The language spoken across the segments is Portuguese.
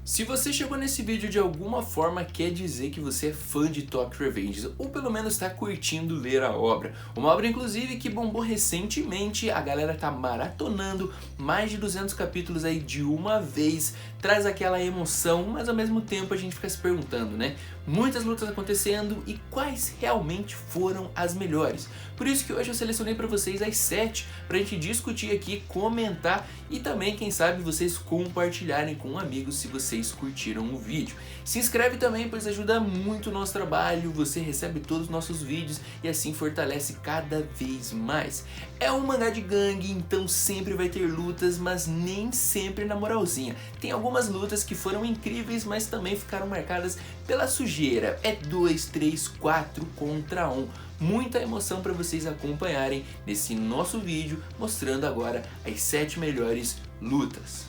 Se você chegou nesse vídeo de alguma forma, quer dizer que você é fã de Tokyo Revengers, ou pelo menos está curtindo ler a obra. Uma obra inclusive que bombou recentemente, a galera tá maratonando mais de 200 capítulos aí de uma vez, traz aquela emoção, mas ao mesmo tempo a gente fica se perguntando, né? Muitas lutas acontecendo e quais realmente foram as melhores. Por isso que hoje eu selecionei para vocês as 7 pra gente discutir aqui, comentar e também, quem sabe, vocês compartilharem com amigos se vocês curtiram o vídeo. Se inscreve também, pois ajuda muito o nosso trabalho, você recebe todos os nossos vídeos e assim fortalece cada vez mais. É um mangá de gangue, então sempre vai ter lutas, mas nem sempre na moralzinha. Tem algumas lutas que foram incríveis, mas também ficaram marcadas pela sujeira. É 2, 3, 4 contra 1. Muita emoção para vocês acompanharem nesse nosso vídeo, mostrando agora as 7 melhores lutas.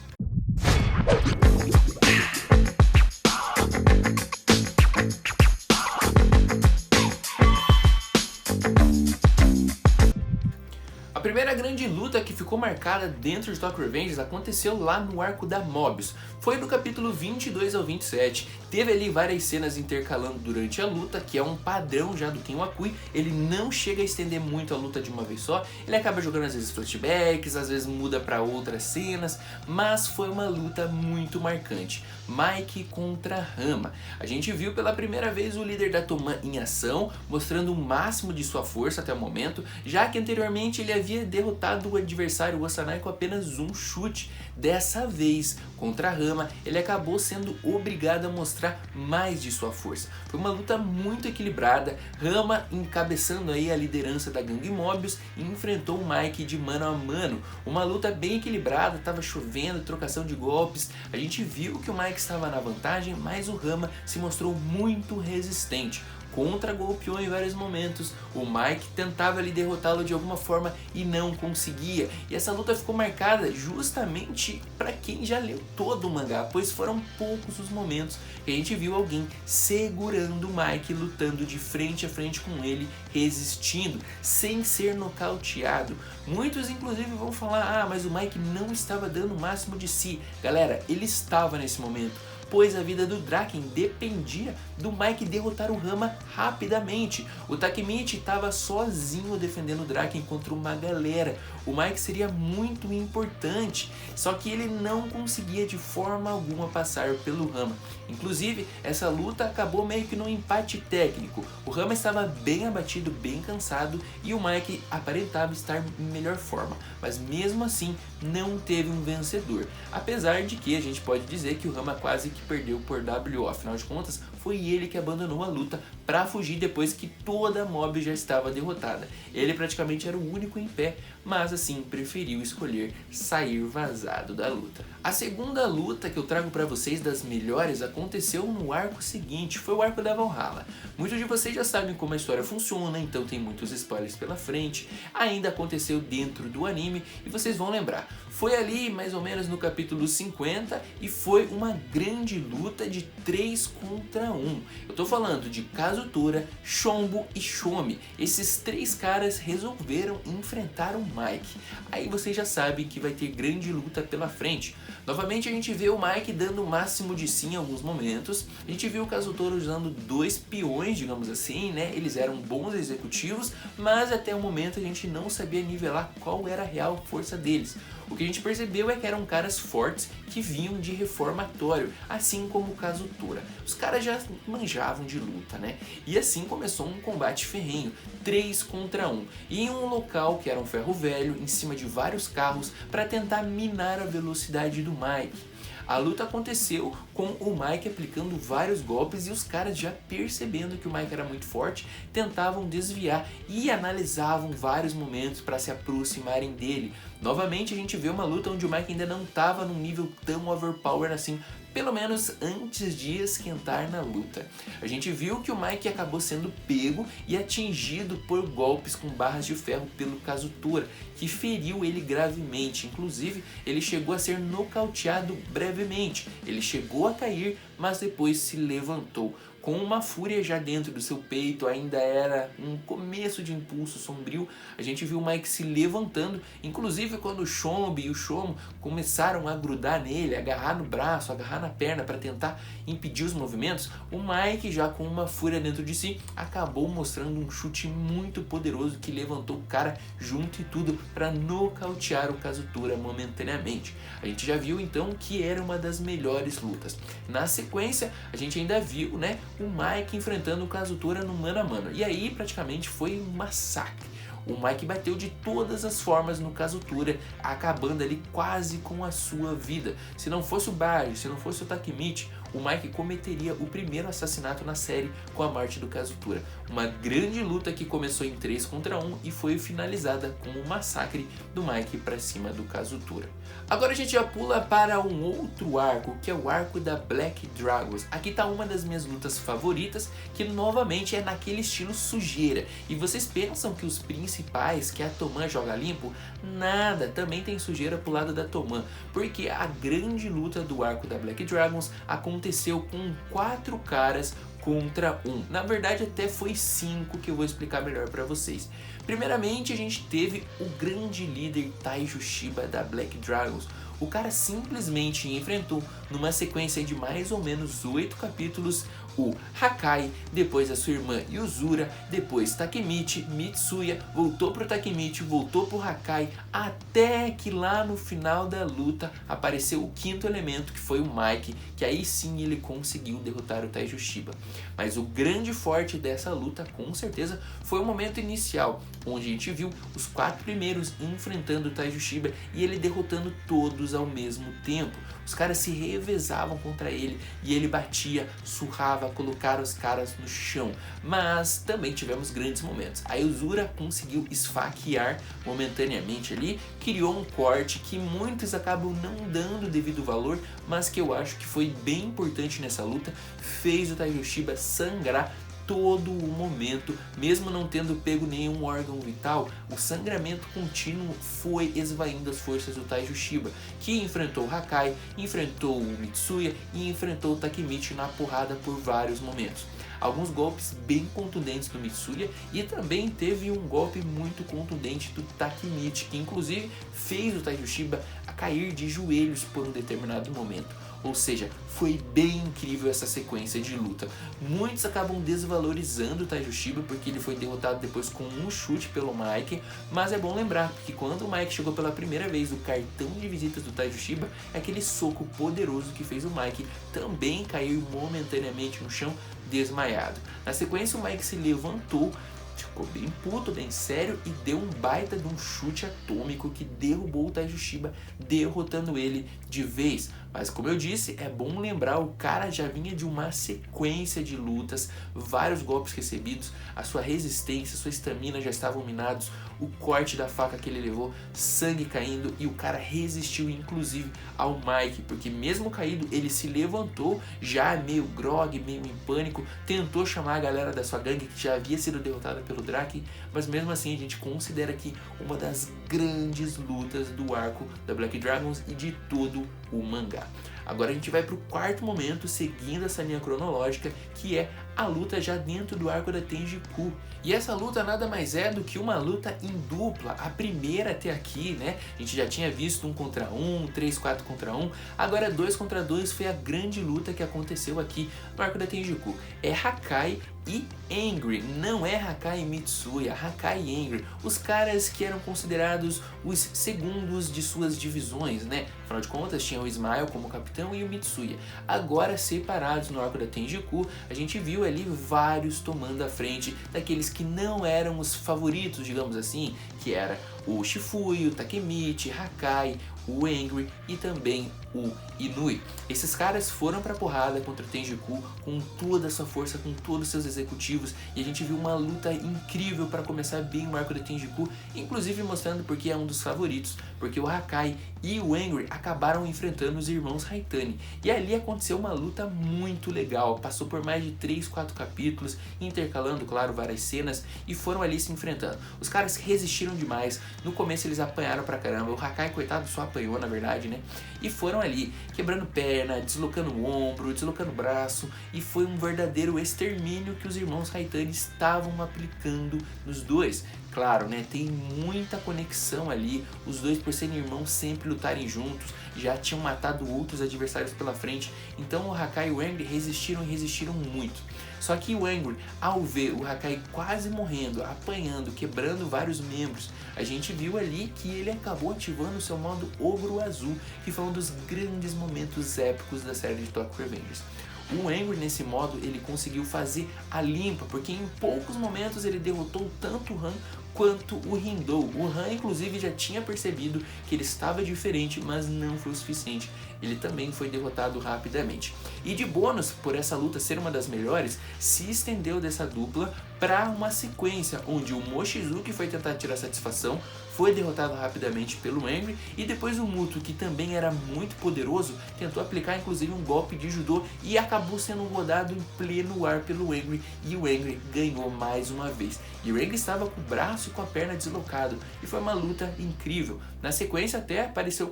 A primeira grande luta que ficou marcada dentro de Tokyo Revengers aconteceu lá no arco da Mobius. Foi do capítulo 22 ao 27, teve ali várias cenas intercalando durante a luta, que é um padrão já do Ken Wakui. Ele não chega a estender muito a luta de uma vez só, ele acaba jogando às vezes flashbacks, às vezes muda para outras cenas, mas foi uma luta muito marcante. Mike contra Rama. A gente viu pela primeira vez o líder da Toman em ação, mostrando o máximo de sua força até o momento, já que anteriormente ele havia derrotado o adversário Osanai com apenas um chute. Dessa vez, contra Rama, ele acabou sendo obrigado a mostrar mais de sua força. Foi uma luta muito equilibrada, Rama encabeçando aí a liderança da gangue Mobius e enfrentou o Mike de mano a mano. Uma luta bem equilibrada, estava chovendo, trocação de golpes, a gente viu que o Mike estava na vantagem, mas o Rama se mostrou muito resistente. Contra-golpeou em vários momentos, o Mike tentava ali derrotá-lo de alguma forma e não conseguia. E essa luta ficou marcada justamente para quem já leu todo o mangá, pois foram poucos os momentos que a gente viu alguém segurando o Mike, lutando de frente a frente com ele, resistindo, sem ser nocauteado. Muitos inclusive vão falar, mas o Mike não estava dando o máximo de si. Galera, ele estava nesse momento, pois a vida do Draken dependia do Mike derrotar o Rama rapidamente. O Takemichi estava sozinho defendendo o Draken contra uma galera. O Mike seria muito importante, só que ele não conseguia de forma alguma passar pelo Rama. Inclusive, essa luta acabou meio que num empate técnico. O Rama estava bem abatido, bem cansado, e o Mike aparentava estar em melhor forma, mas mesmo assim não teve um vencedor. Apesar de que a gente pode dizer que o Rama quase que perdeu por WO, afinal de contas foi ele que abandonou a luta para fugir depois que toda a mob já estava derrotada. Ele praticamente era o único em pé, mas assim preferiu escolher sair vazado da luta. A segunda luta que eu trago para vocês das melhores aconteceu no arco seguinte, foi o arco da Valhalla. Muitos de vocês já sabem como a história funciona, então tem muitos spoilers pela frente. Ainda aconteceu dentro do anime e vocês vão lembrar. Foi ali mais ou menos no capítulo 50 e foi uma grande luta de 3 contra 1. Eu tô falando de Kazutora, Shombo e Shomi. Esses 3 caras resolveram enfrentar o Mike. Aí vocês já sabem que vai ter grande luta pela frente. Novamente a gente vê o Mike dando o máximo de si em alguns momentos. A gente viu o Kazutora usando 2 peões, digamos assim, né? Eles eram bons executivos, mas até o momento a gente não sabia nivelar qual era a real força deles. O que a gente percebeu é que eram caras fortes que vinham de reformatório, assim como o Kazutora. Os caras já manjavam de luta, né? E assim começou um combate ferrenho, 3 contra 1, e em um local que era um ferro velho, em cima de vários carros, para tentar minar a velocidade do Mike. A luta aconteceu com o Mike aplicando vários golpes e os caras já percebendo que o Mike era muito forte, tentavam desviar e analisavam vários momentos para se aproximarem dele. Novamente a gente vê uma luta onde o Mike ainda não estava num nível tão overpower assim, pelo menos antes de esquentar na luta. A gente viu que o Mike acabou sendo pego e atingido por golpes com barras de ferro pelo Kazutora, que feriu ele gravemente. Inclusive, ele chegou a ser nocauteado brevemente. Ele chegou a cair, mas depois se levantou. com uma fúria já dentro do seu peito, ainda era um começo de impulso sombrio. A gente viu o Mike se levantando, inclusive quando o Chombi e o Chomo começaram a grudar nele, agarrar no braço, agarrar na perna para tentar impedir os movimentos, o Mike, já com uma fúria dentro de si, acabou mostrando um chute muito poderoso que levantou o cara junto e tudo para nocautear o Kazutora momentaneamente. A gente já viu então que era uma das melhores lutas. Na sequência, a gente ainda viu, né, o Mike enfrentando o Kazutora no mano a mano. E aí praticamente foi um massacre. O Mike bateu de todas as formas no Kazutora, acabando ali quase com a sua vida. Se não fosse o Baji, se não fosse o Takemichi, o Mike cometeria o primeiro assassinato na série com a morte do Kazutora. Uma grande luta que começou em 3 contra 1 e foi finalizada com o massacre do Mike para cima do Kazutora. Agora a gente já pula para um outro arco, que é o arco da Black Dragons. Aqui está uma das minhas lutas favoritas, que novamente é naquele estilo sujeira. E vocês pensam que os principais, que a Toman joga limpo? Nada, também tem sujeira pro lado da Toman, porque a grande luta do arco da Black Dragons aconteceu com 4 caras contra 1. Na verdade até foi 5, que eu vou explicar melhor para vocês. Primeiramente a gente teve o grande líder Taiju Shiba da Black Dragons. O cara simplesmente enfrentou, numa sequência de mais ou menos 8 capítulos, o Hakai, depois a sua irmã Yuzura, depois Takemichi, Mitsuya, voltou pro Takemichi, voltou pro Hakai, até que lá no final da luta apareceu o 5º elemento, que foi o Mike, que aí sim ele conseguiu derrotar o Taiju Shiba. Mas o grande forte dessa luta, com certeza, foi o momento inicial, onde a gente viu os 4 primeiros enfrentando o Taiju Shiba e ele derrotando todos ao mesmo tempo. Os caras se revezavam contra ele e ele batia, surrava, colocava os caras no chão. Mas também tivemos grandes momentos. A Yuzura conseguiu esfaquear momentaneamente ali, criou um corte que muitos acabam não dando devido valor, mas que eu acho que foi bem importante nessa luta. Fez o Taiju Shiba sangrar todo o momento, mesmo não tendo pego nenhum órgão vital. O sangramento contínuo foi esvaindo as forças do Taiju Shiba, que enfrentou o Hakai, enfrentou o Mitsuya e enfrentou o Takemichi na porrada por vários momentos. Alguns golpes bem contundentes do Mitsuya e também teve um golpe muito contundente do Takemichi, que inclusive fez o Taiju Shiba a cair de joelhos por um determinado momento. Ou seja, foi bem incrível essa sequência de luta. Muitos acabam desvalorizando o Taiju Shiba porque ele foi derrotado depois com um chute pelo Mike, mas é bom lembrar que quando o Mike chegou pela primeira vez, o cartão de visitas do Taiju Shiba é aquele soco poderoso que fez o Mike também cair momentaneamente no chão, desmaiado. Na sequência, o Mike se levantou, ficou bem puto, bem sério e deu um baita de um chute atômico que derrubou o Taiju Shiba, derrotando ele de vez. Mas como eu disse, é bom lembrar, o cara já vinha de uma sequência de lutas, vários golpes recebidos, a sua resistência, sua estamina já estavam minados, o corte da faca que ele levou, sangue caindo, e o cara resistiu inclusive ao Mike, porque mesmo caído ele se levantou, já meio grog, meio em pânico, tentou chamar a galera da sua gangue que já havia sido derrotada pelo Drake, mas mesmo assim a gente considera aqui uma das grandes lutas do arco da Black Dragons e de todo o mangá. Agora a gente vai para o 4º momento, seguindo essa linha cronológica, que é a luta já dentro do arco da Tenjiku. E essa luta nada mais é do que uma luta em dupla, a primeira até aqui, né? A gente já tinha visto 1 contra 1, 3, 4 contra 1, agora 2 contra 2 foi a grande luta que aconteceu aqui no arco da Tenjiku. É Hakai e Angry, não é Hakai e Mitsuya, Hakai e Angry, os caras que eram considerados os segundos de suas divisões, né? Afinal de contas, tinha o Ismael como capitão e o Mitsuya. Agora separados no arco da Tenjiku, a gente viu ali vários tomando a frente daqueles que não eram os favoritos, digamos assim, que era o Shifui, o Takemichi, Hakai, o Angry e também o Inui. Esses caras foram pra porrada contra o Tenjiku com toda a sua força, com todos os seus executivos, e a gente viu uma luta incrível para começar bem o arco da Tenjiku, inclusive mostrando porque é um dos favoritos, porque o Hakai e o Angry acabaram enfrentando os irmãos Haitani, e ali aconteceu uma luta muito legal, passou por mais de 3, 4 capítulos, intercalando, claro, várias cenas, e foram ali se enfrentando. Os caras resistiram demais, no começo eles apanharam pra caramba, o Hakai, coitado, só apanhou na verdade, né, e foram ali, quebrando perna, deslocando o ombro, deslocando o braço, e foi um verdadeiro extermínio que os irmãos Haitani estavam aplicando nos dois. Claro, né, tem muita conexão ali, os dois por serem irmãos sempre lutarem juntos, já tinham matado outros adversários pela frente, então o Hakai e o Angry resistiram e resistiram muito. Só que o Angry, ao ver o Hakai quase morrendo, apanhando, quebrando vários membros, a gente viu ali que ele acabou ativando o seu modo Ogro Azul, que foi um dos grandes momentos épicos da série de Tokyo Revengers. O Angry nesse modo ele conseguiu fazer a limpa, porque em poucos momentos ele derrotou tanto o Han quanto o Hindou. O Han inclusive já tinha percebido que ele estava diferente, mas não foi o suficiente. Ele também foi derrotado rapidamente. E de bônus, por essa luta ser uma das melhores, se estendeu dessa dupla para uma sequência onde o Mochizuki foi tentar tirar satisfação, foi derrotado rapidamente pelo Angry, e depois o Muto, que também era muito poderoso, tentou aplicar inclusive um golpe de judô e acabou sendo rodado em pleno ar pelo Angry, e o Angry ganhou mais uma vez. E o Angry estava com o braço e com a perna deslocado, e foi uma luta incrível. Na sequência até apareceu o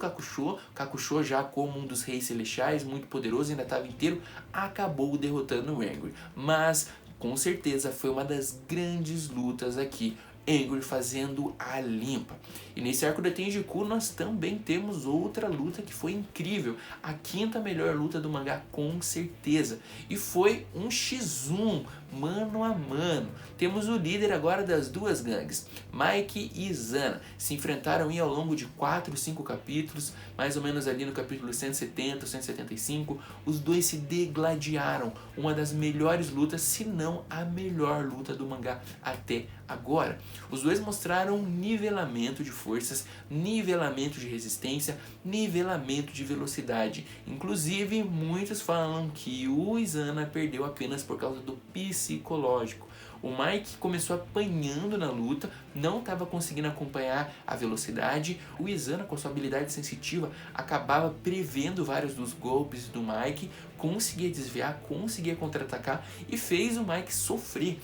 Kakusho já como um dos reis celestiais, muito poderoso, ainda estava inteiro, acabou derrotando o Angry. Mas com certeza foi uma das grandes lutas aqui, Angry fazendo a limpa. E nesse arco da Tenjiku nós também temos outra luta que foi incrível, a quinta melhor luta do mangá com certeza, e foi um X1 mano a mano. Temos o líder agora das duas gangues, Mike e Izana, se enfrentaram ao longo de 4 ou 5 capítulos, mais ou menos ali no capítulo 170, 175, os dois se degladiaram, uma das melhores lutas, se não a melhor luta do mangá até agora. Os dois mostraram nivelamento de forças, nivelamento de resistência, nivelamento de velocidade. Inclusive, muitos falam que o Izana perdeu apenas por causa do psicológico. O Mike começou apanhando na luta, não estava conseguindo acompanhar a velocidade. O Izana, com sua habilidade sensitiva, acabava prevendo vários dos golpes do Mike, conseguia desviar, conseguia contra-atacar e fez o Mike sofrer.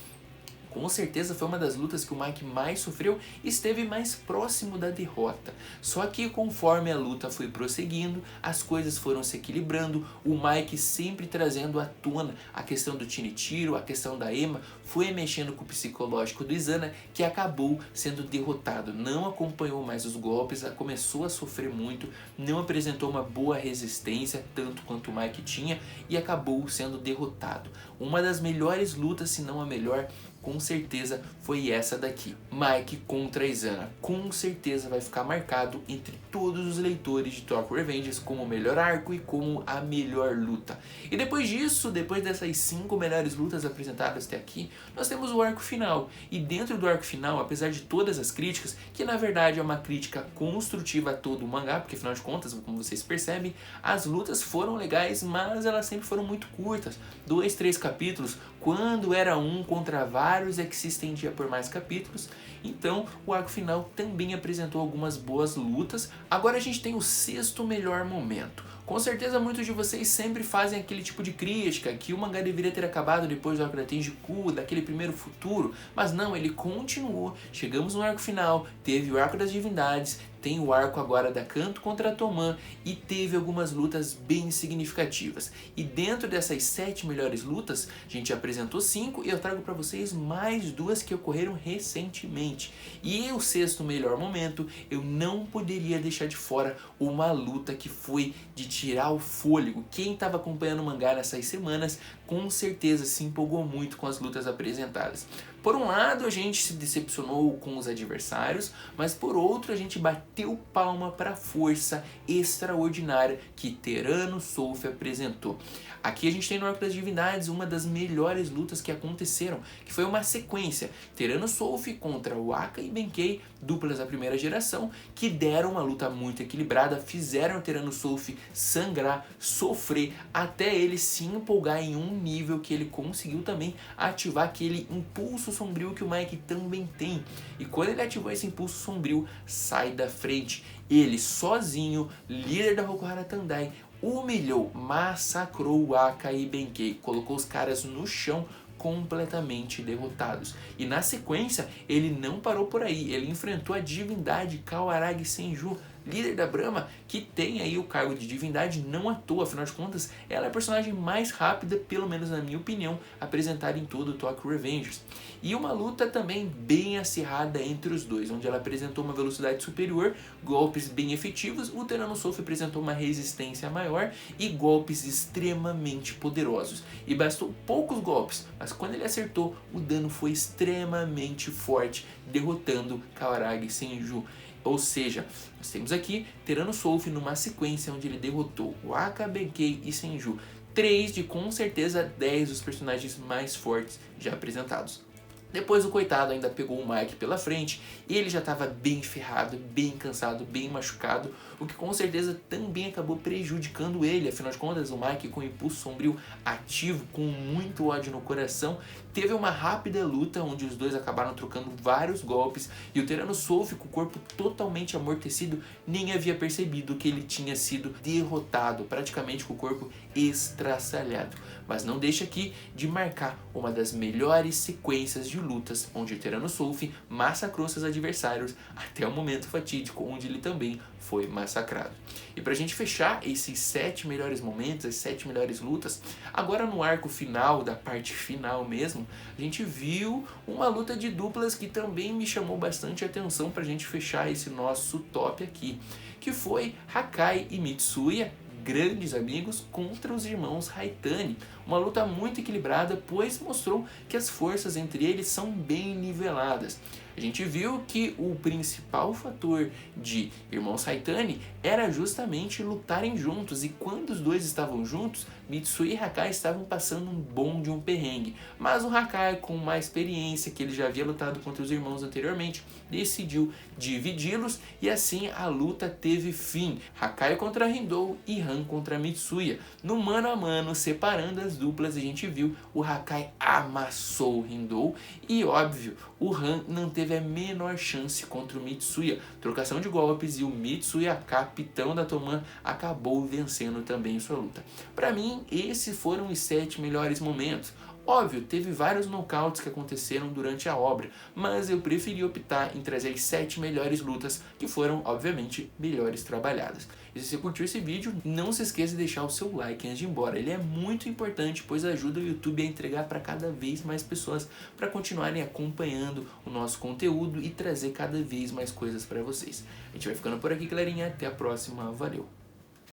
Com certeza foi uma das lutas que o Mike mais sofreu e esteve mais próximo da derrota. Só que conforme a luta foi prosseguindo, as coisas foram se equilibrando, o Mike sempre trazendo à tona a questão do Shinichiro, a questão da Ema, foi mexendo com o psicológico do Izana, que acabou sendo derrotado. Não acompanhou mais os golpes, começou a sofrer muito, não apresentou uma boa resistência, tanto quanto o Mike tinha, e acabou sendo derrotado. Uma das melhores lutas, se não a melhor, com certeza foi essa daqui, Mike contra Izana. Com certeza vai ficar marcado entre todos os leitores de Tokyo Revengers como o melhor arco e como a melhor luta. E depois disso, depois dessas 5 melhores lutas apresentadas até aqui, nós temos o arco final. E dentro do arco final, apesar de todas as críticas, que na verdade é uma crítica construtiva a todo o mangá, porque afinal de contas, como vocês percebem, as lutas foram legais, mas elas sempre foram muito curtas, 2, 3 capítulos, quando era um contra vários é que se estendia por mais capítulos. Então o arco final também apresentou algumas boas lutas. Agora a gente tem o 6º melhor momento. Com certeza muitos de vocês sempre fazem aquele tipo de crítica, que o mangá deveria ter acabado depois do arco da Tenjiku, daquele primeiro futuro, mas não, ele continuou. Chegamos no arco final, teve o arco das divindades, tem o arco agora da Kanto contra a Toman e teve algumas lutas bem significativas. E dentro dessas 7 melhores lutas, a gente apresentou 5 e eu trago para vocês mais 2 que ocorreram recentemente. E o 6º melhor momento, eu não poderia deixar de fora uma luta que foi de tirar o fôlego. Quem estava acompanhando o mangá nessas semanas, com certeza se empolgou muito com as lutas apresentadas. Por um lado, a gente se decepcionou com os adversários, mas por outro, a gente bateu palma para a força extraordinária que Terano Soulf apresentou. Aqui a gente tem no Arco das Divindades uma das melhores lutas que aconteceram, que foi uma sequência, Terano Soulf contra Waka e Benkei, duplas da primeira geração, que deram uma luta muito equilibrada, fizeram o Terano Soulf sangrar, sofrer, até ele se empolgar em um nível que ele conseguiu também ativar aquele impulso sombrio que o Mike também tem. E quando ele ativou esse impulso sombrio, sai da frente. Ele sozinho, líder da Hokuhara Tandai, humilhou, massacrou Waka e Benkei, colocou os caras no chão completamente derrotados. E na sequência, ele não parou por aí, ele enfrentou a divindade Kawaragi Senju, líder da Brahma, que tem aí o cargo de divindade não à toa, afinal de contas, ela é a personagem mais rápida, pelo menos na minha opinião, apresentada em todo o Tokyo Revengers. E uma luta também bem acirrada entre os dois, onde ela apresentou uma velocidade superior, golpes bem efetivos, o Teranossauro apresentou uma resistência maior e golpes extremamente poderosos. E bastou poucos golpes, mas quando ele acertou, o dano foi extremamente forte, derrotando Kawaragi Senju. Ou seja, nós temos aqui Teranossauro numa sequência onde ele derrotou o Akabenkei e Senju, 3 de com certeza 10 dos personagens mais fortes já apresentados. Depois o coitado ainda pegou o Mike pela frente e ele já estava bem ferrado, bem cansado, bem machucado, o que com certeza também acabou prejudicando ele. Afinal de contas, o Mike, com o impulso sombrio ativo, com muito ódio no coração, teve uma rápida luta onde os dois acabaram trocando vários golpes e o Teranossauro, com o corpo totalmente amortecido, nem havia percebido que ele tinha sido derrotado, praticamente com o corpo estraçalhado. Mas não deixa aqui de marcar uma das melhores sequências de lutas, onde o Teranossauro massacrou seus adversários até o momento fatídico, onde ele também foi massacrado. E pra gente fechar esses 7 melhores momentos, as 7 melhores lutas, agora no arco final, da parte final mesmo, a gente viu uma luta de duplas que também me chamou bastante atenção pra gente fechar esse nosso top aqui, que foi Hakai e Mitsuya, grandes amigos, contra os irmãos Haitani. Uma luta muito equilibrada, pois mostrou que as forças entre eles são bem niveladas. A gente viu que o principal fator de irmãos Haitani era justamente lutarem juntos, e quando os dois estavam juntos, Mitsuya e Hakai estavam passando um bom de um perrengue. Mas o Hakai, com mais experiência, que ele já havia lutado contra os irmãos anteriormente, decidiu dividi-los e assim a luta teve fim. Hakai contra Rindou e Han contra Mitsuya. No mano a mano, separando as duplas, a gente viu o Hakai amassou o Rindou e, óbvio, o Han não teve a menor chance contra o Mitsuya. Trocação de golpes e o Mitsuya, capitão da Toman, acabou vencendo também sua luta. Para mim, esses foram os 7 melhores momentos. Óbvio, teve vários nocautes que aconteceram durante a obra, mas eu preferi optar em trazer as 7 melhores lutas, que foram, obviamente, melhores trabalhadas. E se você curtiu esse vídeo, não se esqueça de deixar o seu like antes de ir embora. Ele é muito importante, pois ajuda o YouTube a entregar para cada vez mais pessoas, para continuarem acompanhando o nosso conteúdo e trazer cada vez mais coisas para vocês. A gente vai ficando por aqui, galerinha. Até a próxima. Valeu!